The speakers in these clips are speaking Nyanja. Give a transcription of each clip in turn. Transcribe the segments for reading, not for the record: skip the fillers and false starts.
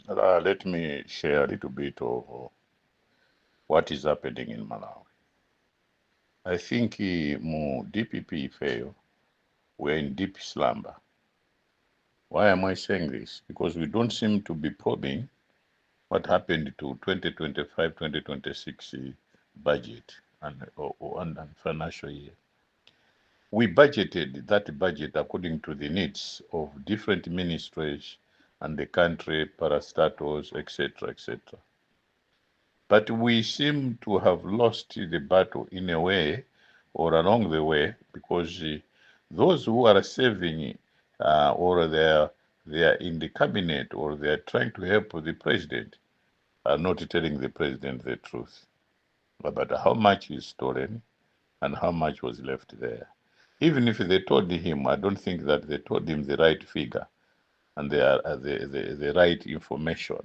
Let me share a little bit of what is happening in Malawi. I think mu DPP fail, we're in deep slumber. Why am I saying this? Because we don't seem to be probing what happened to 2025-2026 budget and financial year. We budgeted that budget according to the needs of different ministries and the country, parastatals, etc., etc. But we seem to have lost the battle in a way or along the way because those who are serving or they are in the cabinet or they are trying to help the president are not telling the president the truth about how much is stolen and how much was left there. Even if they told him, I don't think that they told him the right figure and the right information.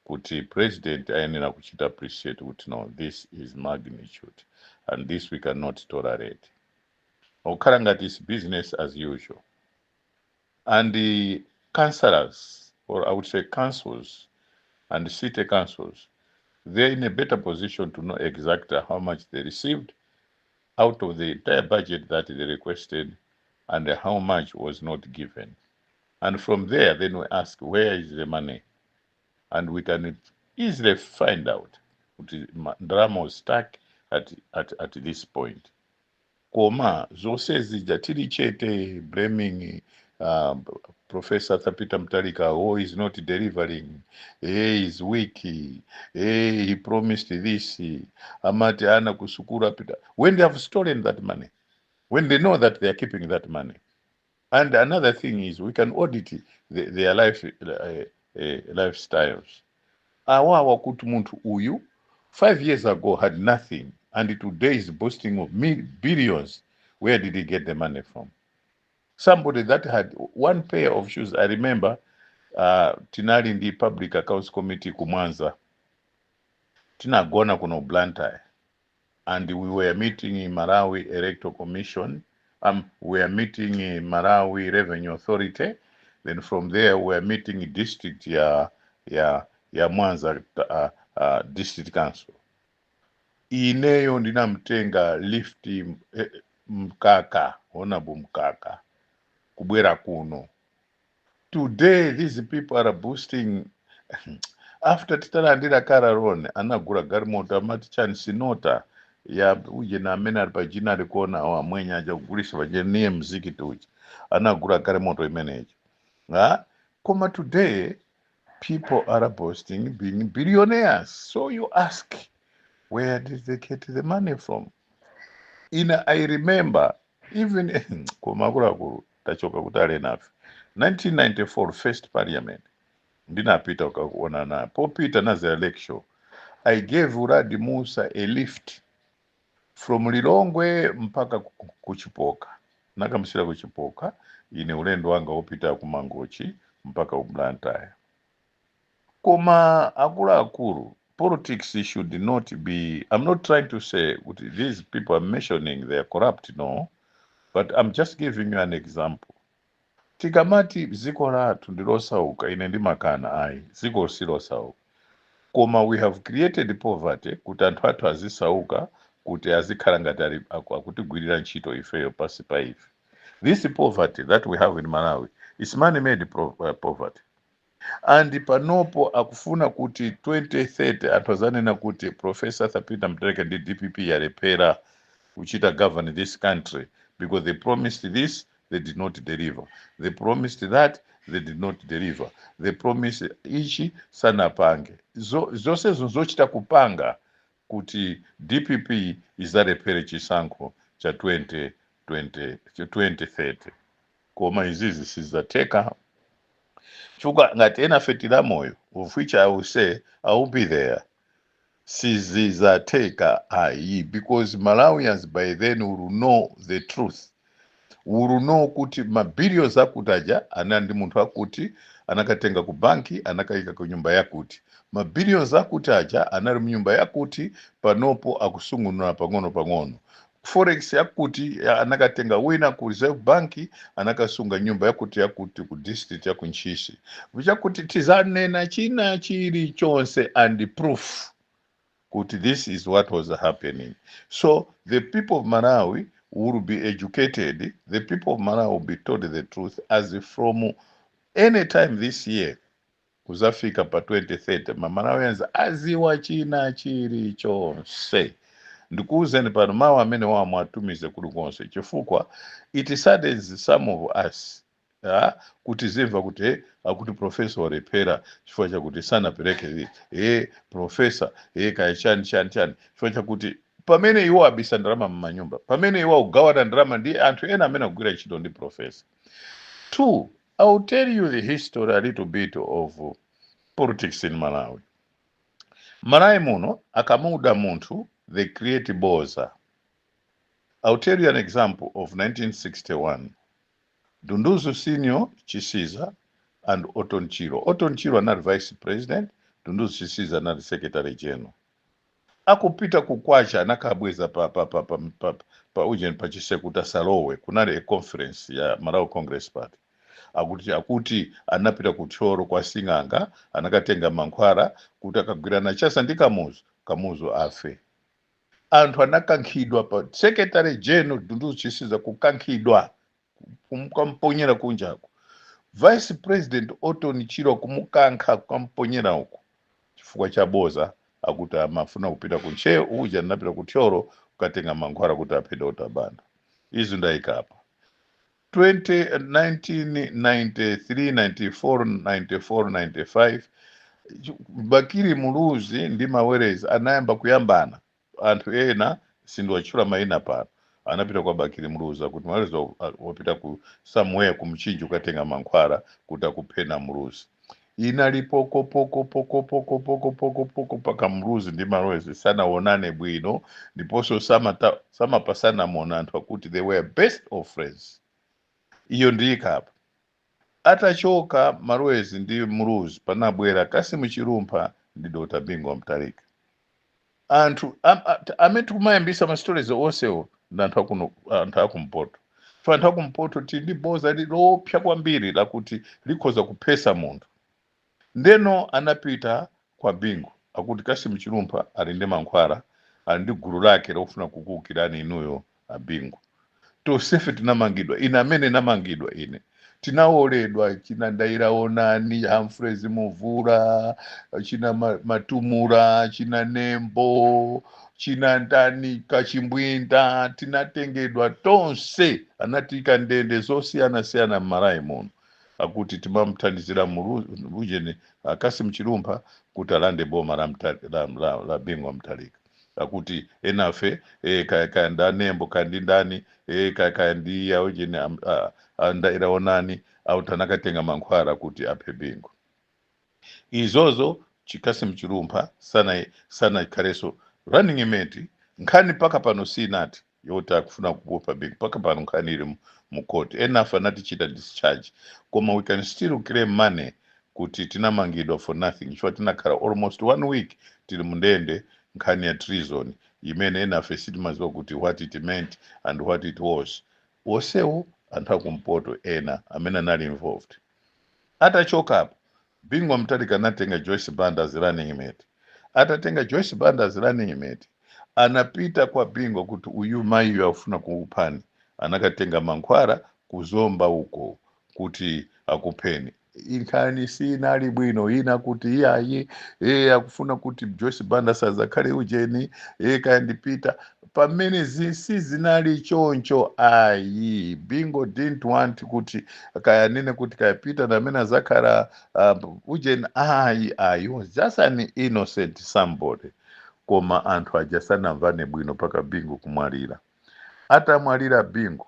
Kuti president ayenera kuchita appreciate kuti no, this is magnitude and this we cannot tolerate. Okhala ngati is business as usual. And the councillors, or I would say councils and city councils, they're in a better position to know exactly how much they received out of the entire budget that they requested and how much was not given. And from there, then we ask, where is the money? And we can easily find out drama was stuck at this point. Koma, zose zija tiri chete blaming Professor Thapita Mutharika, oh, he's not delivering, he's weak, he promised this, amati ana kusukura pita. When they have stolen that money, when they know that they are keeping that money. And another thing is, we can audit their lifestyles. Awa wakutu muntu uyu 5 years ago had nothing, and today is boasting of billions. Where did he get the money from? Somebody that had one pair of shoes, I remember, tinali in the Public Accounts Committee kumwanza, tinagona kuno Blantyre, and we were meeting in Malawi Electoral Commission, we were meeting in Malawi Revenue Authority, then from there we were meeting in district ya Mwanza District Council. Ineyo ndinamtenga lifti Mkaka, Honorable Mkaka, kubwera kuno. Today these people are boosting after titalandira Kararon anagura garimoto amati chansinota ya uje na amene ali pachina alikuona wamwenya aja kugulisa vajeniye mziki tuji anagura garimoto imeneji. Koma today people are boasting being billionaires. So you ask, where did they get the money from? I remember even kumakulu tachoka kutale nafe 1994 first parliament ndinapita ukakuona na popita na the election. I gave Uradi Musa a lift from Lilongwe mpaka kuchipoka, nakamusira kuchipoka ine ulendo wanga opita kumangochi mpaka Blantyre. Koma akulu politics should not be, I'm not trying to say these people are mentioning they are corrupt, no, but I'm just giving you an example. Tikamati ziko lathu ndilosauka ine ndimakana ayi ziko silosauka. Koma we have created poverty kuti anthu athu azisauka kuti azikhala ngati akutigwirira ntchito ifeyo pasi pa ife. This poverty that we have in Malawi is man-made poverty. And panopo akufuna kuti 2030 anthu azanena kuti Professor Thapita Mutharika ndi DPP yalepera kuchita govern this country because they promised this, they did not deliver. They promised that, they did not deliver. They promised ichi sanapange. Zonse zochita kupanga kuti DPP izalepere chisankho cha 2030. Koma izizi sizateka. Chuka ngati ena fetila moyo, of which I will say I will be there. Sizateka ayi, because Malawians by then will know the truth. Will know kuti mabilions akutaja anandi muntu akuti anakatenga ku banki anakaika ku nyumba yakuti. Mabilions akutaja anali mu nyumba yakuti panopo akusungunula pang'ono. forex yakuti anakatenga wina ku Reserve Bank anakasunga nyumba yakuti ku district ya kunchishi vichakuti tizanena china chiri chonse and proof kuti this is what was happening. So the people of Malawi will be educated, the people of Malawi will be told the truth as from any time this year kuzafika pa 2030 Malawians aziwa china chiri chonse. Ndikuuzeni pano mawu amene wamwatumize kulikonse chifukwa it saddens some of us kuti zimva kuti akuti profesa walepera chifukwa chakuti sanapereke profesa kaya chani chifukwa chakuti pamene iwo abisa ndalama m'manyumba, pamene iwo ugawana ndalama ndi anthu ena amene akugwira ntchito ndi profesa. 2, I will tell you the history a little bit of politics in Malawi. Malawi muno akamuda munthu they create boza. I'll tell you an example of 1961. Dunduzo Senior Chisiza and Oton Chiro. Oton Chiro anali vice president, Dunduzo Chisiza anali secretary general. Akupita kukwacha anakabweza pa ujeni pa Chisekuta Salowe kunali a conference ya Malawi Congress Party. Akuti anapita kuchoro kwa Sing'anga anakatenga mankhwala kuti akagwirana chasa ndi Kamuzu afe. Anthu anakankhidwa pa secretary general Dunduzo Chisiza kukankhidwa kumponyera kunjako. Vice president Oton Chiro kumukankha kumponyera uko chifukwa cha boza akuti amafuna kupita kuncheo uja anapita kuchoro kukatenga mankhwala kuti aphede utabanda. Izi ndayikapa 1993, 94, 95 Bakiri Muluzi ndi Mawerezi anayamba kuyambana. Anthu ena sindiwatchula mayina pano anapita kwa Bakiri Muluzi kuti Mawerezi wapita ku somewhere kumchinji ukatenga mankhwala kuti akuphena Muluzi. Inali poko paka Muluzi ndi Mawerezi sanaonane bwino ndiponso samapasana mona anthu akuti they were best of friends. Iyo ndiyikapa. Atachoka Mawerezi ndi Muluzi panabwera Kasimu Chirumpa ndi Dr. Bingu Mutharika. Anthu amene tikumayambisa ma stories onsewo ndi anthu akumpoto. Anthu akumpoto tili boza lopsa kwambiri lakuti likhoza kuphesa munthu. Ndeno anapita kwa Bingu akuti Kasimu Chirumpa ali ndi mankhwala ali ndi gulu lake lofuna kukukirani inuyo Bingu. Tosefe tinamangidwa ine amene namangidwa ine tinaoledwa china Ndairaonani, Humphreys Muvula, china Matumura, china Nembo, china ndani Kachimbwinda, tinatengedwa tonse anatika ndende zosiyana m'Malawi muno akuti timamthandizira Muluzi Kasimu Chirumpa kuti alande boma la Bingu Mutharika. Akuti enafe kaya Nembo kandi ndani kaya ndiya ujeni Ndairaonani au tanakatenga mankhwala kuti aphe Bingu. Izozo Kasimu Chirumpa sana kareso running mate nkhani paka pano sinati yoti akufuna kupha Bingu paka pano nkhani iri mu court enafe anatichita discharge koma we can still claim money kuti tinamangidwa for nothing chifukwa tinakhala almost 1 week tili mundende nkhani ya treason imene enafe sitimaziwa kuti what it meant and what it was. Osewo anthu akumpoto ena amene anali involved. Atachoka apo Bingu Mutharika anatenga Joyce Banda as running mate. Atatenga Joyce Banda as running mate anapita kwa Bingu kuti uyu mayi afuna kuuphani anakatenga mankhwala kuzomba uko kuti akupheni. Inkhani sinali bwino ina kuti iyayi akufuna kuti Joyce Banda sazakhale ujeni kayandipita pamene zinali choncho ayi. Bingu didn't want kuti kayanene kuti kayapita namene azakhala ujeni ayi. He was just an innocent somebody. Koma anthu ajasanamvane bwino paka Bingu kumwalira. Atamwalira Bingu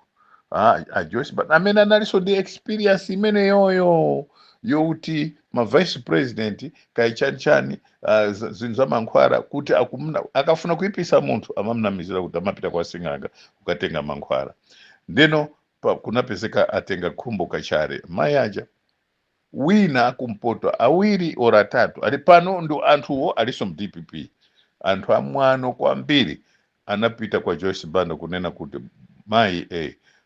Joyce Banda amene analiso ndi experience imene yoyo youti ma vice president kaichanichani zinthu za mankhwala kuti akafuna kuipisa munthu amamnamizira kuti amapita kwa Sing'anga kukatenga mankhwala. Ndeno kunapezeka atenga khumbo kachare mayaja wina kumpoto awiri ora tatu ali pano ndo anthuwo aliso mu DPP anthu amwano kwambiri anapita kwa Joyce Banda kunena kuti mai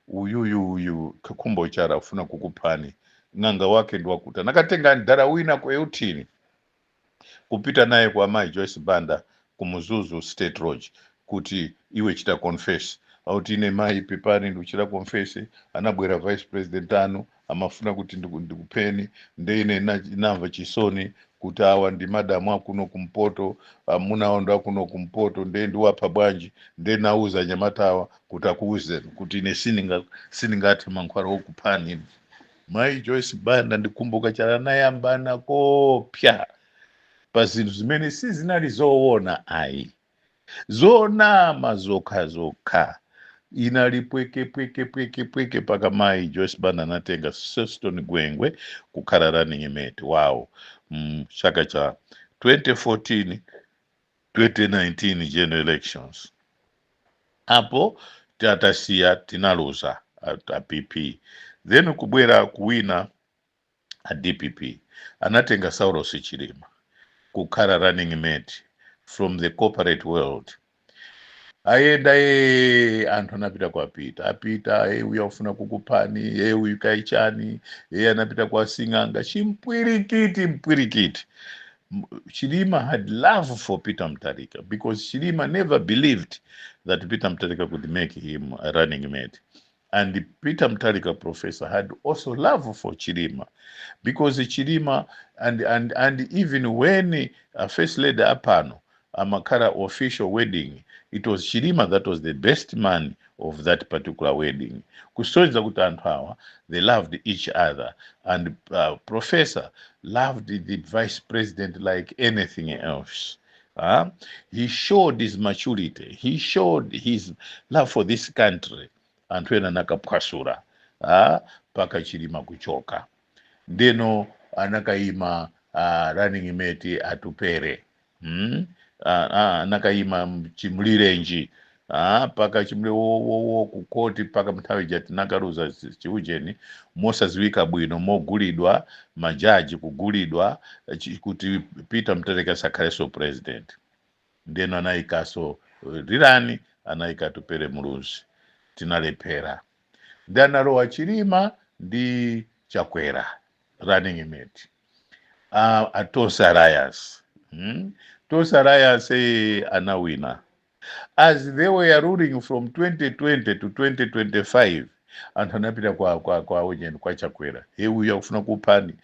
uyu kakumbo chara ufuna kukupani ng'anga wake ndo wakuta nakatenga ndara wina kwa Eutini kupita naye kwa mai Joyce Banda kumuzuzu State Lodge kuti iwe chita confess auti ine mai pepani nduchira confess anabwera vice president anu amafuna kuti ndikupeni ndeine namva chisoni kuti awa ndi madamu akuno kumpoto amuna ndo akuno kumpoto ndiwapa bwanji nauza nyamatawa kuti akuuze kuti ine siningati mankhwala okupani mai Joyce Banda ndikumbuka chala nayambana kopya pa zinthu zimene sizinali zoona ayi zonama zokha inali pweke paka mai Joyce Banda anatenga Sexton Gwengwe kukhala running mate wawo chaka cha 2014 2019 general elections apo tatasiya tinaluza a PP then kubwera kuwina a DPP anatenga Saulos Chilima kukhala running mate from the corporate world ayenda anthu anapita apita uya ufuna kukupani uyu kaichani anapita kwa Sing'anga mpwirikiti Chilima had love for Peter Mutharika because Chilima never believed that Peter Mutharika could make him a running mate. And Peter Mutharika professor had also love for Chilima because Chilima and even when First Lady Apano Amakara official wedding, it was Chilima that was the best man of that particular wedding. Kusonza kuti anthu awa, they loved each other, and professor loved the vice president like anything else. He showed his maturity. He showed his love for this country. Anthu ena nakapwasula paka Chilima kuchoka. Ndeno anakaima running mate atupere. Nakaima chimlirenji paka chimle wo kukoti paka mtawe jati nakaruza chiujeni mosaziwika bwino mogulidwa majaji kugulidwa kuti Peter Mutharika sakhaleso president ndeno anaikaso rirani anaika Tupere Mulunzi tinalephera ndanalowa Chilima ndi Chakwera running mate Tosa Alliance Tosa Alliance anawina. As they were ruling from 2020 to 2025, anthu anapita kwa Chakwera uya ufuna kupani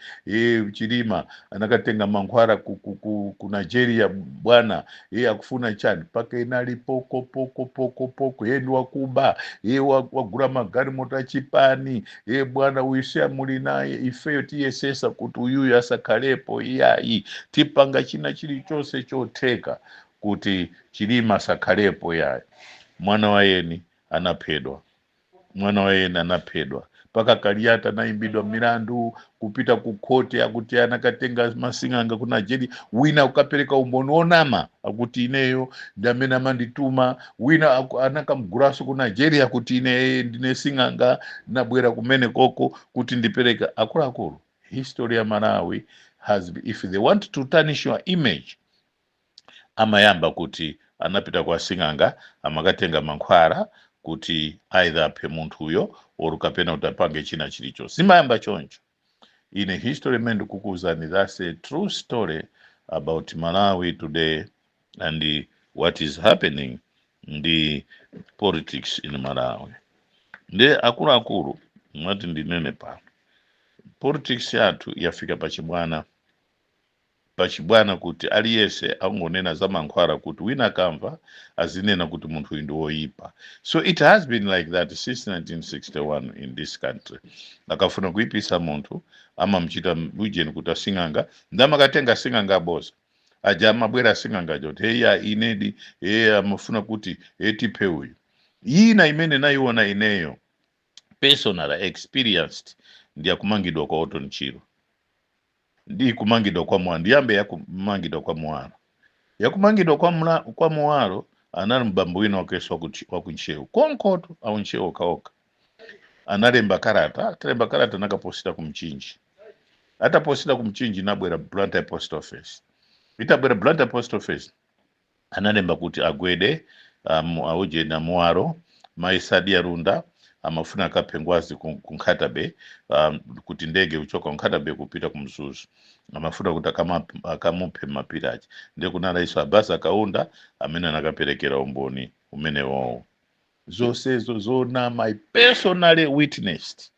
Chilima anakatenga mankhwala ku Nigeria bwana akufuna chani paka inali poko yedu wakuba wagura magari mota chipani bwana uisha muli naye ifeyo tiyesesa kuti uyuyu asakhalepo iyayi tipanga china chilichonse chotheka kuti Chilima asakhalepo yayi mwana wayeni anaphedwa paka Kaliata naimbidwa milandu kupita kukoti akuti anakatenga Masing'anga ku Nigeria wina ukapereka umboni onama akuti ineyo ndamene amandituma wina anakamguraso ku Nigeria akuti ine ndine Sing'anga nabwera kumene koko kuti ndipereka akuluakulu. History ya Malawi has if they want to tarnish your image amayamba kuti anapita kwa Sing'anga amakatenga mankhwala kuti either aphe munthu uyo or kapena utapange china chilicho simayamba choncho. In a history mende kukuzani, that's a true story about Malawi today and what is happening in the politics in Malawi. Nde akulu mwati ndinene pa politics yathu yafika pachibwana kuti aliyese angonena za mankhwala kuti wina kamva azinena kuti munthu uyu ndi woyipa. So it has been like that since 1961 in this country. Akafuna kuipisa munthu amamchita ujeni kuti Sing'anga ndamakatenga Sing'anga abosa aja amabwera Sing'anga joti inedi amafuna kuti tiphe uyu ina imene naiona ineyo personal experienced ndiya kumangidwa kwa Otto Nchiro ndi kumangidwa kwa Mwalo ndiyambe yakumangidwa kwa Mwalo yakumangidwa kwa Mwalo anali mbambo wina wakeswa ku Nchewu konkoto au Nchewu kaoka analemba karata nakaposita kumchinji ataposita kumchinji nabwera Blantyre Post Office itabwera Blantyre Post Office analemba kuti Agwede auje na muaro maisadia runda amafuna akapengwazi kunkatabe kuti ndege uchoka kunkatabe kupita kumzuzu amafuna kuti akamupe mapirachi ndekuna rais Abbas akaunda amene anakaperekera umboni umene wowo zonsezo zona my personally witnessed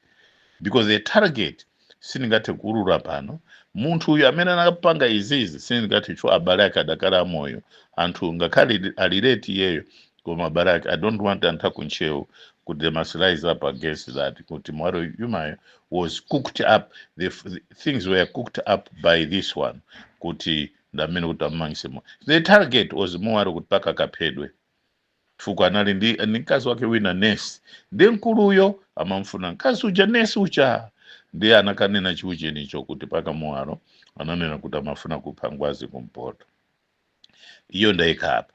because the target sindingathe kurura pano munthu uyu amene anapanga izizi sindingathe cho abale ake adakala moyo anthu ngakhale alireti yeyo koma abale ake I don't want anthu akunchewu kuti they must rise up against that kuti Mwaro Yumayo was cooked up the things were cooked up by this one kuti ndamene kuti amangise the target was Mwaro kuti paka kaphedwe fuko anali ndi mkazi wake wina nesi ndi mkuluyo amamfuna mkazi uja nesi ucha ndiye anakanena chiuje nicho kuti paka Mwaro ananena kuti amafuna kupha Ngwazi kumpoto iyo ndaikapa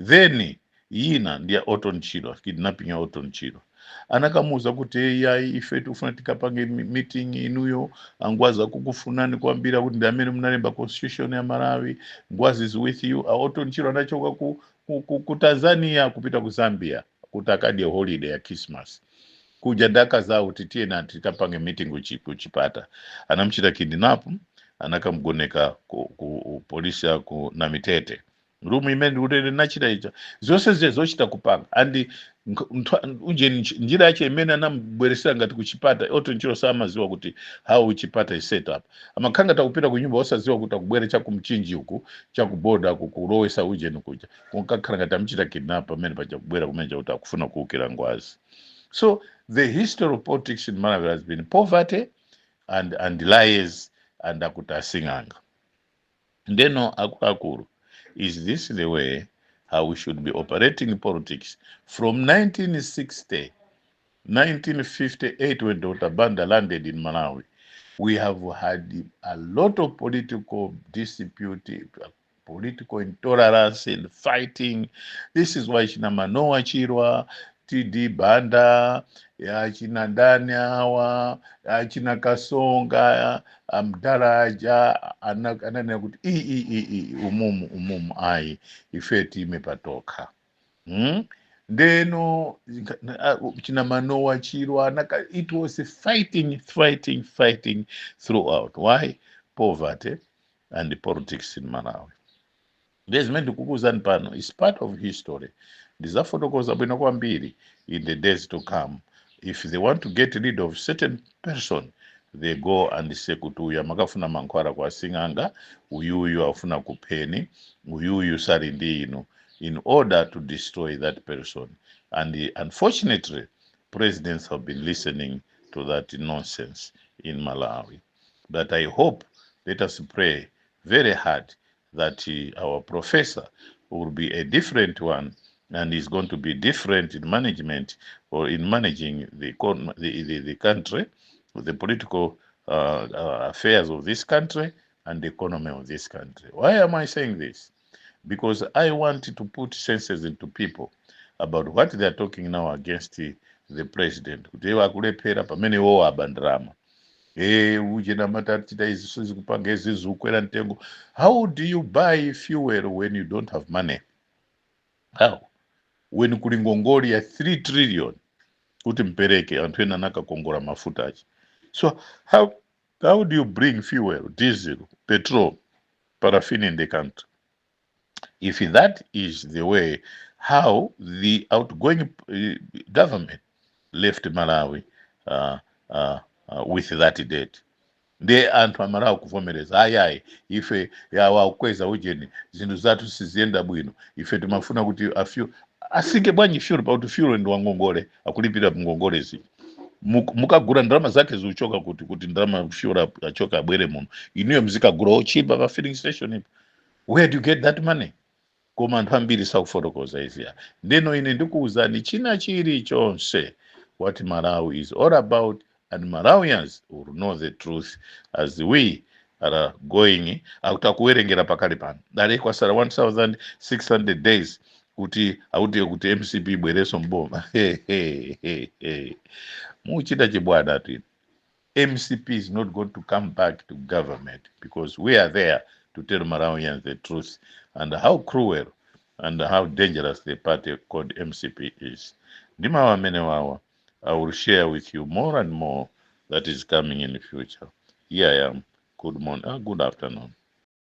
then yina ndiye Orton Chilo kidnapping ya Orton Chilo anakamuza kuti yayi ife tufuna tikapange meeting inuyo Ngwazi akukufunani kuambira kuti ndamene munalemba constitution ya Malawi Ngwazi is with you Orton Chilo anachoka ku Tanzania kupita ku Zambia kuti akadye holiday ya Christmas kuja ndaka za kuti tiena tikapange meeting kuchipata anamchita kidnap anakamgoneka ku polisi ku na Mitete rumu imene utende nachita icha zonse zochita kupanga andi unje njira yache imene anambweresera ngati kuchipata Orton Chilo samaziwa kuti how uchipata is set up amakhanga takupita ku nyumba osaziwa kuti akubwere cha kumchinji huku cha kuboda kukulowesa uje nikuja kunkakhala ngati amchita kidnap amene pacha kubwera kumene kuti akufuna kuukira Ngwazi. So the history of politics in Malawi has been poverty and lies and akutasinganga ndeno akulu. Is this the way how we should be operating politics? From 1960, 1958 when Dr. Banda landed in Malawi, we have had a lot of political dispute, political intolerance and fighting. This is why Manoa Chirwa, TD Banda, china Ndani hawa, china Kasonga, Mdaraja, ananena kuti umumu ai ifeti imepatoka. Ndeno china Manoa Chirwa, it was a fighting throughout. Why? Poverty and the politics in Malawi. There's meant to kukuzani pano is part of history. Ndizafotokoza bwino kwambiri in the days to come. If they want to get rid of certain person, they go and say kuti uyu amakafuna mankhwala kwa Sing'anga, uyuyu afuna kupeni, uyuyu sali ndi inu, in order to destroy that person. And unfortunately, presidents have been listening to that nonsense in Malawi. But I hope, let us pray very hard that our professor will be a different one and is going to be different in management or in managing the country, the political affairs of this country and the economy of this country. Why am I saying this? Because I want to put senses into people about what they are talking now against the president. How do you buy fuel when you don't have money? How? When kuli ngongoli ya 3 trillion kuti mpereke anthu ena nakakongora mafuta achi. So how do you bring fuel, diesel, petrol, paraffin in the country? If that is the way how the outgoing government left Malawi with that debt, de anthu amalawi kuvomereza ayayi ife yawakweza ujeni zinthu zathu sizienda bwino ife timafuna kuti asike bwanji fuel pauti fuel ndi wangongole akulipira ngongole zi mukagura ndalama zake ziuchoka kuti ndalama fuel achoka abwere muno inuyo mzikagura ochipa pa filling station. Where do you get that money? Koma anthu ambiri sakufotokoza izi. Ndeno ine ndikuwuzani china chiri chonse what Malawi is all about, and Malawians will know the truth as we are going akutakuwerengera pakali pano dale kwasala 1600 days kuti auti kuti MCP bwereso mboma muchita chibwada ati MCP is not going to come back to government because we are there to tell Malawians the truth and how cruel and how dangerous the party called MCP is. Ndima wamene wawa, I will share with you more and more that is coming in the future. Here I am. Good morning, good afternoon.